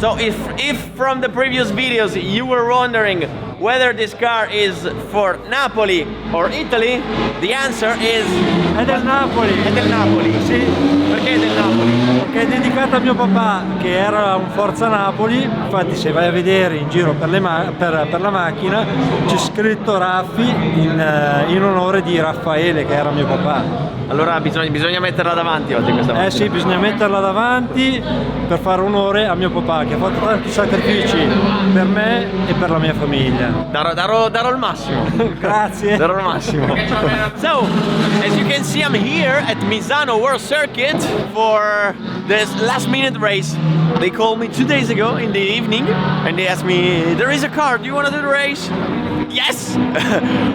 So if from the previous videos you were wondering whether this car is for Napoli or Italy, the answer is... È del Napoli. È del Napoli. Sì. Perché è del Napoli? Perché è dedicata a mio papà, che era un Forza Napoli. Infatti se vai a vedere in giro per la macchina c'è scritto Raffi in onore di Raffaele, che era mio papà. Allora bisogna metterla davanti oggi questa macchina. Sì, bisogna metterla davanti per fare onore a mio papà, che ha fatto tanti sacrifici per me e per la mia famiglia. Darò il massimo. Grazie. Darò il massimo. So, as you can see, I'm here at Misano World Circuit for this last minute race. They called me 2 days ago in the evening and they asked me, there is a car, do you want to do the race? Yes!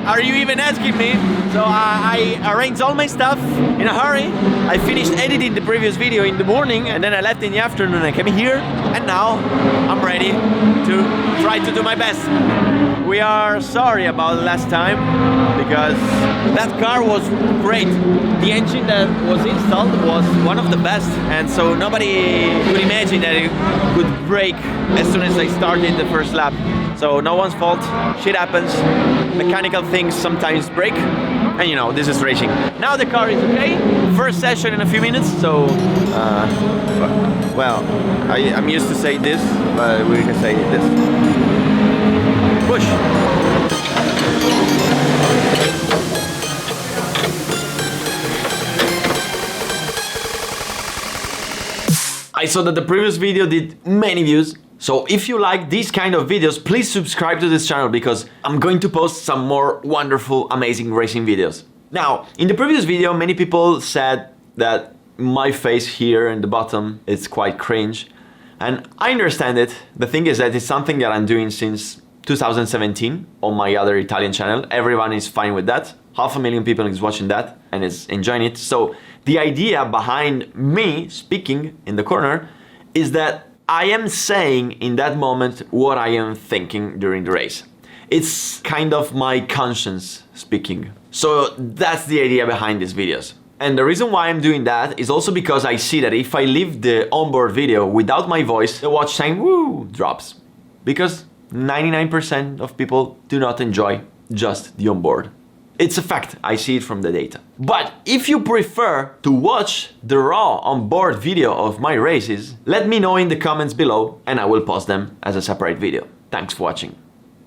Are you even asking me? So I arranged all my stuff in a hurry. I finished editing the previous video in the morning and then I left in the afternoon. I came here and now I'm ready to try to do my best. We are sorry about last time because that car was great. The engine that was installed was one of the best, and so nobody could imagine that it could break as soon as I started the first lap. So no one's fault, shit happens, mechanical things sometimes break, and you know, this is racing. Now the car is okay, first session in a few minutes, so well, I'm used to say this, but we can say this. Push! I saw that the previous video did many views, so if you like these kind of videos, please subscribe to this channel because I'm going to post some more wonderful, amazing racing videos. Now, in the previous video, many people said that my face here in the bottom is quite cringe, and I understand it. The thing is that it's something that I'm doing since 2017 on my other Italian channel. Everyone is fine with that. 500,000 people is watching that and is enjoying it. So the idea behind me speaking in the corner is that I am saying in that moment what I am thinking during the race. It's kind of my conscience speaking. So that's the idea behind these videos. And the reason why I'm doing that is also because I see that if I leave the onboard video without my voice, the watch time drops. Because 99% of people do not enjoy just the onboard. It's a fact, I see it from the data. But if you prefer to watch the raw onboard video of my races, let me know in the comments below and I will post them as a separate video. Thanks for watching.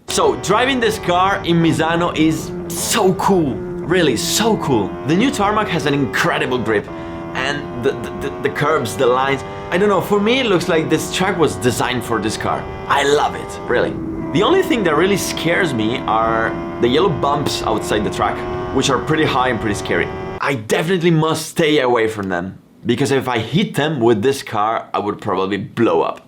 So, driving this car in Misano is so cool, really so cool. The new tarmac has an incredible grip and the curves, the lines. I don't know, for me it looks like this track was designed for this car. I love it, really. The only thing that really scares me are the yellow bumps outside the track, which are pretty high and pretty scary. I definitely must stay away from them, because if I hit them with this car, I would probably blow up.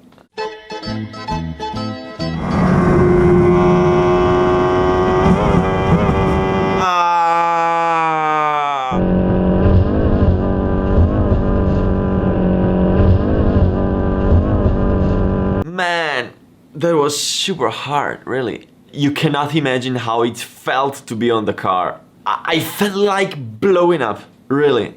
Man, that was super hard, really. You cannot imagine how it felt to be on the car. I felt like blowing up, really.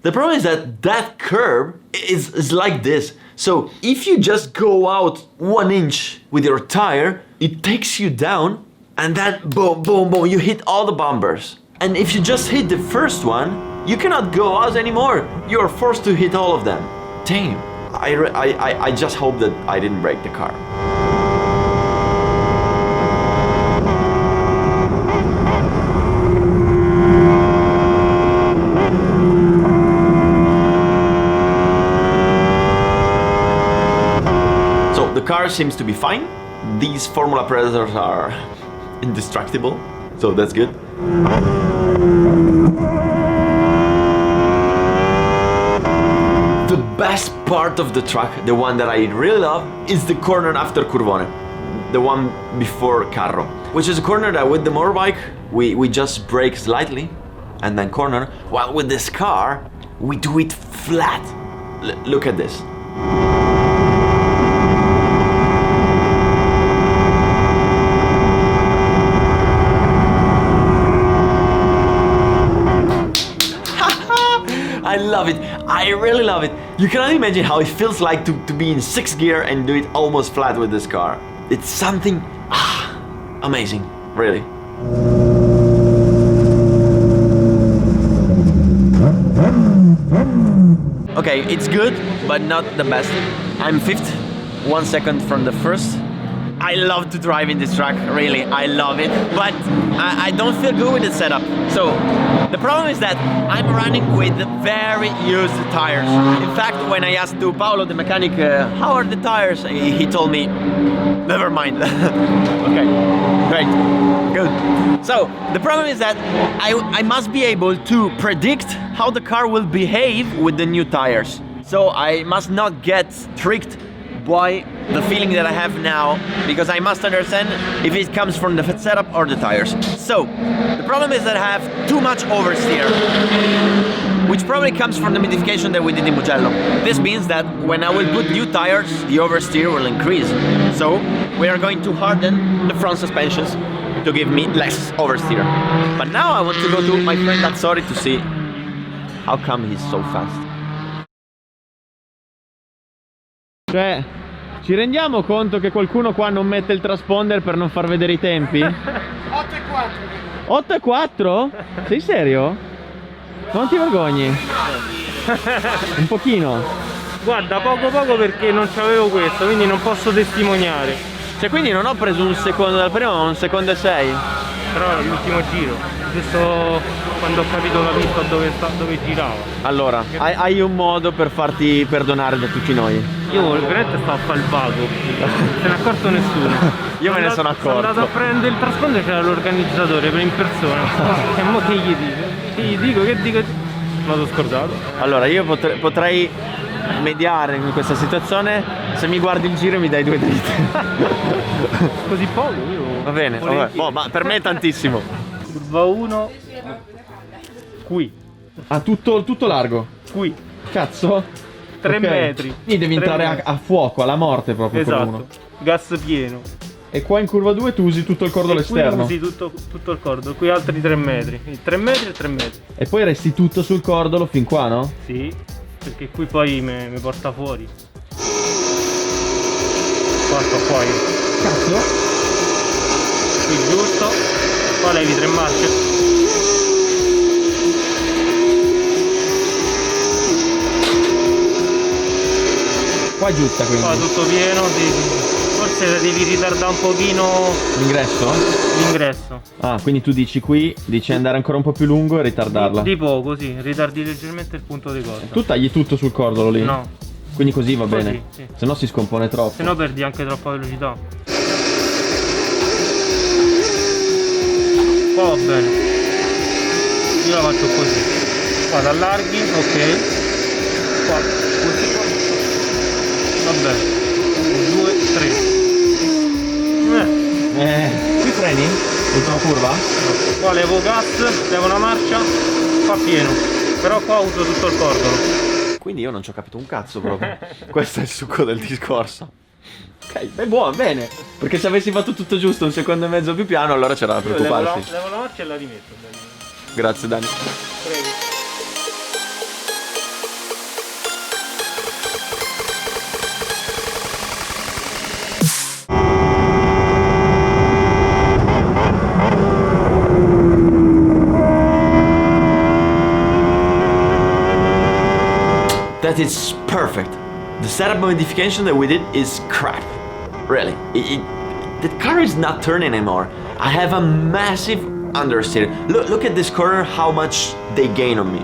The problem is that that curve is like this. So if you just go out 1 inch with your tire, it takes you down and then boom, boom, boom, you hit all the bumpers. And if you just hit the first one, you cannot go out anymore. You are forced to hit all of them. Damn. I just hope that I didn't break the car. So the car seems to be fine. These Formula Predators are indestructible, so that's good. The best part of the track, the one that I really love, is the corner after Curvone, the one before Carro, which is a corner that with the motorbike we just brake slightly and then corner, while with this car we do it flat. Look at this. I love love it. I really love it. You cannot imagine how it feels like to be in 6th gear and do it almost flat with this car. It's something amazing, really. Okay, it's good, but not the best. I'm 5th, 1 second from the first. I love to drive in this track, really, I love it, but I don't feel good with the setup. So, the problem is that I'm running with very used tires. In fact, when I asked to Paolo, the mechanic, how are the tires, he told me, never mind. Okay, great, good. So, the problem is that I must be able to predict how the car will behave with the new tires. So, I must not get tricked by the feeling that I have now, because I must understand if it comes from the setup or the tires. So, the problem is that I have too much oversteer, which probably comes from the modification that we did in Mugello. This means that when I will put new tires, the oversteer will increase. So, we are going to harden the front suspensions to give me less oversteer. But now I want to go to my friend Azzori to see how come he's so fast. Cioè, ci rendiamo conto che qualcuno qua non mette il transponder per non far vedere i tempi? 8 e 4? Sei serio? Non ti vergogni? Un pochino. Guarda, poco perché non c'avevo questo, quindi non posso testimoniare. Cioè, quindi non ho preso un secondo dal primo, ma un secondo e 6. Però è l'ultimo giro, giusto quando ho capito la pista dove girava. Allora, hai un modo per farti perdonare da tutti noi? Io veramente stavo a fare il vago, se ne è accorto nessuno. Io me ne sono accorto. Sono andato a prendere il transponder, c'era l'organizzatore per in persona. E mo che gli dico? Che gli dico? Che dico? Me l'ho scordato. Allora, io potrei mediare in questa situazione se mi guardi il giro e mi dai 2 dritte. Così poco? Io Va bene, vabbè. Oh, ma per me è tantissimo. Curva 1, qui, Ah, tutto largo. qui, Cazzo. 3 Ok. metri. Quindi devi 3 entrare metri. a fuoco, alla morte proprio con uno. Esatto, gas pieno. E qua in curva 2 tu usi tutto il cordolo E qui esterno. usi tutto il cordo, qui altri 3 metri. 3 metri e 3 metri. E poi resti tutto sul cordolo fin qua, no? Sì, perché qui poi mi porta fuori. Qua sto fuori. Cazzo. Qui giusto. Qua levi 3 marce. Qua è giusta quindi. Qua tutto pieno. Forse devi ritardare un pochino L'ingresso? l'ingresso. Ah, quindi tu dici andare ancora un po' più lungo e ritardarla. Di poco, sì, ritardi leggermente il punto di corsa. Tu tagli tutto sul cordolo lì? No, Quindi così va Così, bene? sì. Se no si scompone troppo. se no perdi anche troppa velocità. Qua va bene. Io la faccio così. Qua t'allarghi, ok. Qua, così. Va bene. 2, 3. Qui freni? Ultima curva? Qua levo gas, levo una marcia, qua pieno. Però qua uso tutto il cordolo. Quindi io non ci ho capito un cazzo proprio. Questo è il succo del discorso. Ok, è buono, bene. Perché se avessi fatto tutto giusto, 1,5 secondi più piano, allora c'era da Io levo preoccuparsi. la marcia e la rimetto. Grazie Dani. Prego. That is perfect. The setup modification that we did is crap. Really. The car is not turning anymore. I have a massive understeer. Look at this corner, how much they gain on me.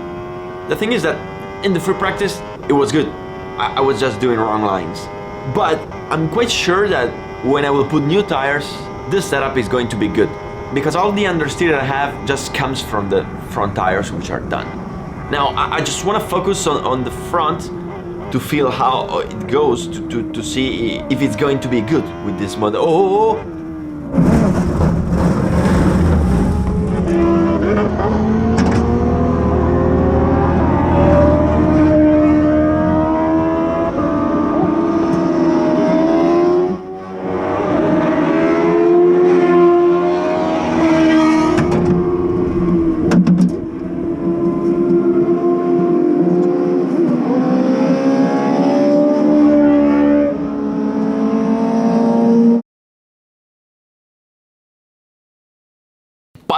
The thing is that in the free practice, it was good. I was just doing wrong lines. But I'm quite sure that when I will put new tires, this setup is going to be good. Because all the understeer I have just comes from the front tires, which are done. Now, I just want to focus on the front to feel how it goes, to see if it's going to be good with this model. Oh!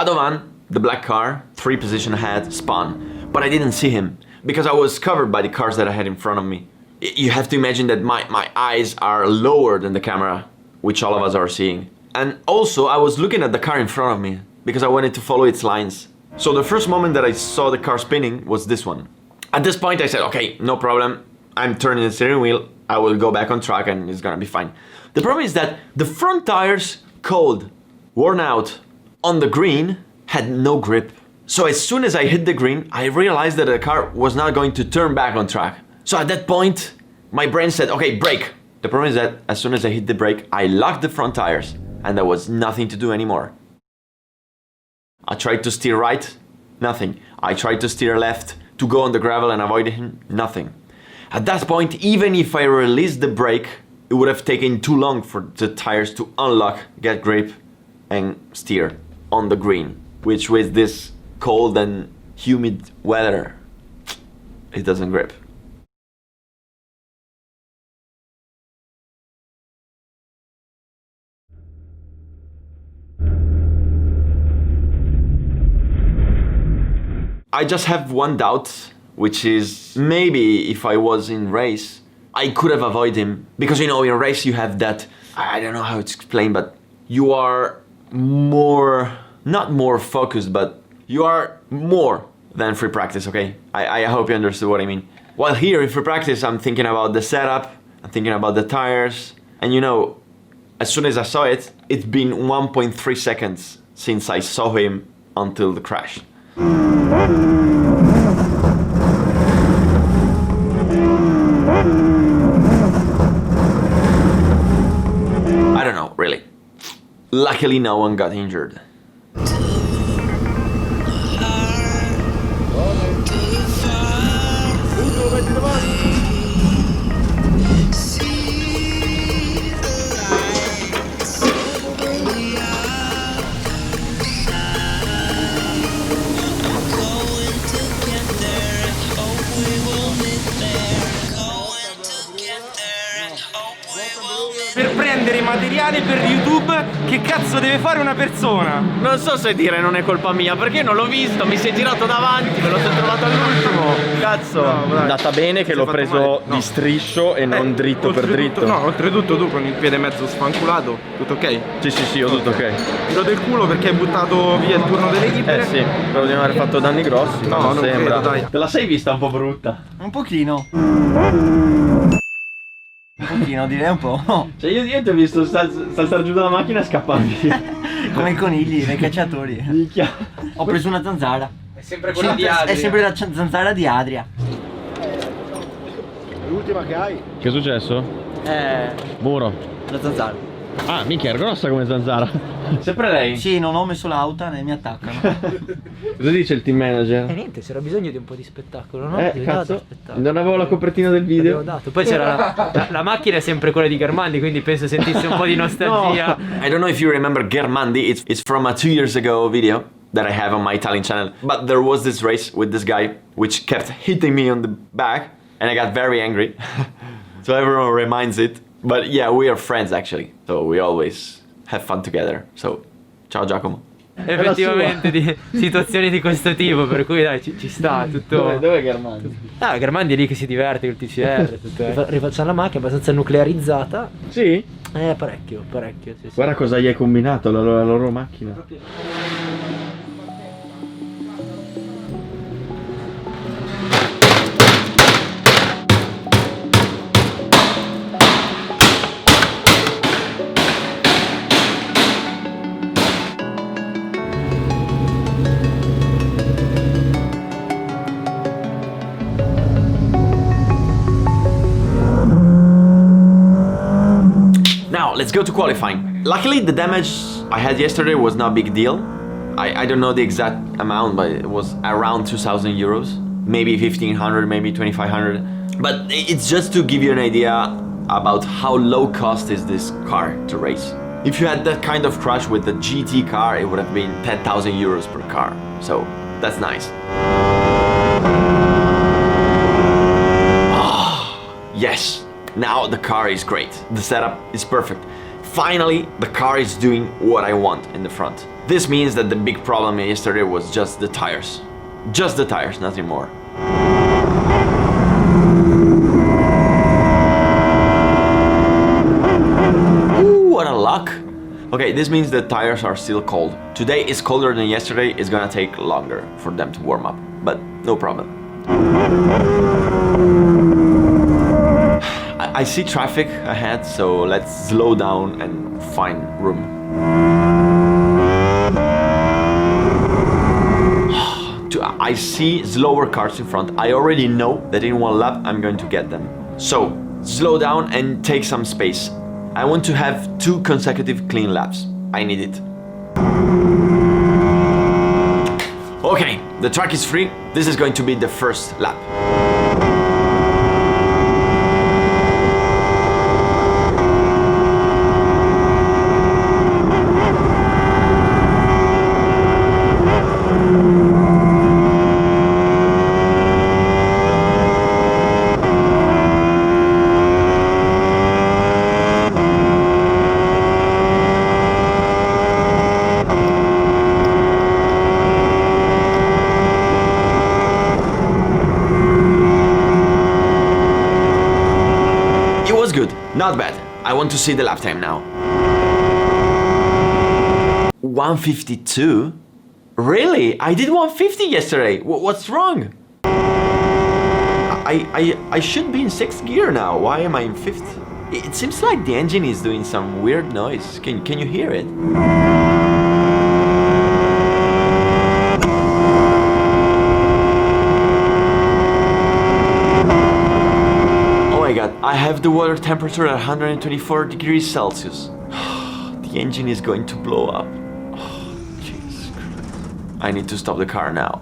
Padovan, the black car, 3 positions ahead, spun. But I didn't see him because I was covered by the cars that I had in front of me. You have to imagine that my eyes are lower than the camera, which all of us are seeing. And also I was looking at the car in front of me because I wanted to follow its lines. So the first moment that I saw the car spinning was this one. At this point I said, okay, no problem. I'm turning the steering wheel. I will go back on track and it's gonna be fine. The problem is that the front tires, cold, worn out, on the green, had no grip. So as soon as I hit the green, I realized that the car was not going to turn back on track. So at that point, my brain said, okay, brake. The problem is that as soon as I hit the brake, I locked the front tires and there was nothing to do anymore. I tried to steer right, nothing. I tried to steer left, to go on the gravel and avoid him, nothing. At that point, even if I released the brake, it would have taken too long for the tires to unlock, get grip, and steer on the green, which with this cold and humid weather, it doesn't grip. I just have one doubt, which is maybe if I was in race, I could have avoided him. Because you know, in race you have that, I don't know how to explain, but you are more, not more focused, but you are more than free practice, okay? I hope you understood what I mean. While here in free practice, I'm thinking about the setup, I'm thinking about the tires, and you know, as soon as I saw it, it's been 1.3 seconds since I saw him until the crash. I don't know, really. Luckily, no one got injured. Per prendere i materiali per YouTube, che cazzo deve fare una persona? Non so se dire non è colpa mia, perché non l'ho visto, mi si è girato davanti, me lo sono trovato all'ultimo. Cazzo, No, è andata bene che l'ho preso male. No. di striscio e non dritto per dritto. No, oltretutto tu con il piede mezzo sfanculato, tutto ok? Sì, ho tutto ok. Tiro del culo perché hai buttato via il turno delle libere. Sì, spero di non aver fatto danni grossi, ma No, non non sembra. credo, dai. Te la sei vista un po' brutta? Un pochino. Un pochino, direi un po'. Cioè io ti ho visto saltare giù dalla macchina e scappare via. Come i conigli, i cacciatori. Minchia. Ho preso una zanzara. È sempre quella di Adria. È sempre la zanzara di Adria. L'ultima che hai? Che è successo? Muro. La zanzara. Ah, minchia, è grossa come zanzara. Sempre lei? Sì, non ho messo l'auto e mi attaccano. Cosa dice il team manager? Niente, c'era bisogno di un po' di spettacolo, no? Gli ho Cazzo, dato spettacolo. non avevo la copertina del video. L'avevo dato. Poi c'era la macchina è sempre quella di Germandi, quindi penso sentisse un po' di nostalgia. I don't know if you remember Germandi, it's from a 2 years ago video that I have on my Italian channel. But there was this race with this guy which kept hitting me on the back and I got very angry. So everyone reminds it. But yeah, we are friends actually. So we always have fun together. So, ciao Giacomo. Effettivamente di situazioni di questo tipo, per cui dai, ci sta tutto. Dov'è Germandi? Ah, Germandi è lì che si diverte col TCR. Rifacciamo la macchina abbastanza nuclearizzata. Sì? Parecchio, sì. Guarda cosa gli hai combinato alla loro macchina. Now, let's go to qualifying. Luckily, the damage I had yesterday was not a big deal. I don't know the exact amount, but it was around 2,000 euros. Maybe 1,500, maybe 2,500. But it's just to give you an idea about how low cost is this car to race. If you had that kind of crash with the GT car, it would have been 10,000 euros per car. So, that's nice. Yes, now the car is great. The setup is perfect. Finally, the car is doing what I want in the front. This means that the big problem yesterday was just the tires. Just the tires, nothing more. Ooh, what a luck! Okay, this means the tires are still cold. Today is colder than yesterday, it's gonna take longer for them to warm up, but no problem. I see traffic ahead, so let's slow down and find room. I see slower cars in front. I already know that in one lap I'm going to get them. So, slow down and take some space. I want to have 2 consecutive clean laps. I need it. Okay, the track is free. This is going to be the first lap. Good, not bad. I want to see the lap time now. 152? Really? I did 150 yesterday. What's wrong? I should be in 6th gear now. Why am I in 5th? It seems like the engine is doing some weird noise. Can you hear it? I have the water temperature at 124 degrees Celsius. The engine is going to blow up. Oh, Jesus Christ. I need to stop the car now.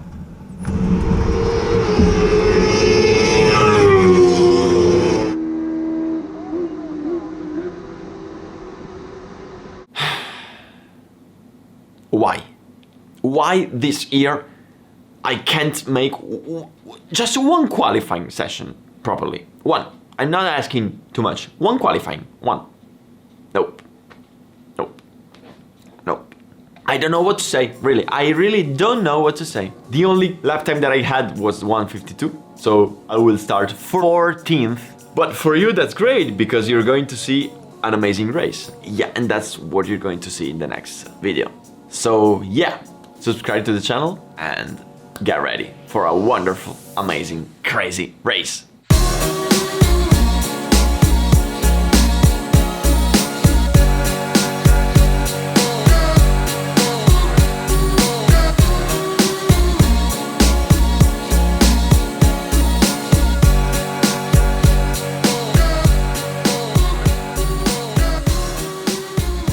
Why? Why this year I can't make just one qualifying session properly? One. I'm not asking too much. One qualifying. One. Nope. Nope. Nope. I don't know what to say, really. I really don't know what to say. The only lap time that I had was 152, so I will start 14th. But for you, that's great, because you're going to see an amazing race. Yeah, and that's what you're going to see in the next video. So yeah, subscribe to the channel and get ready for a wonderful, amazing, crazy race.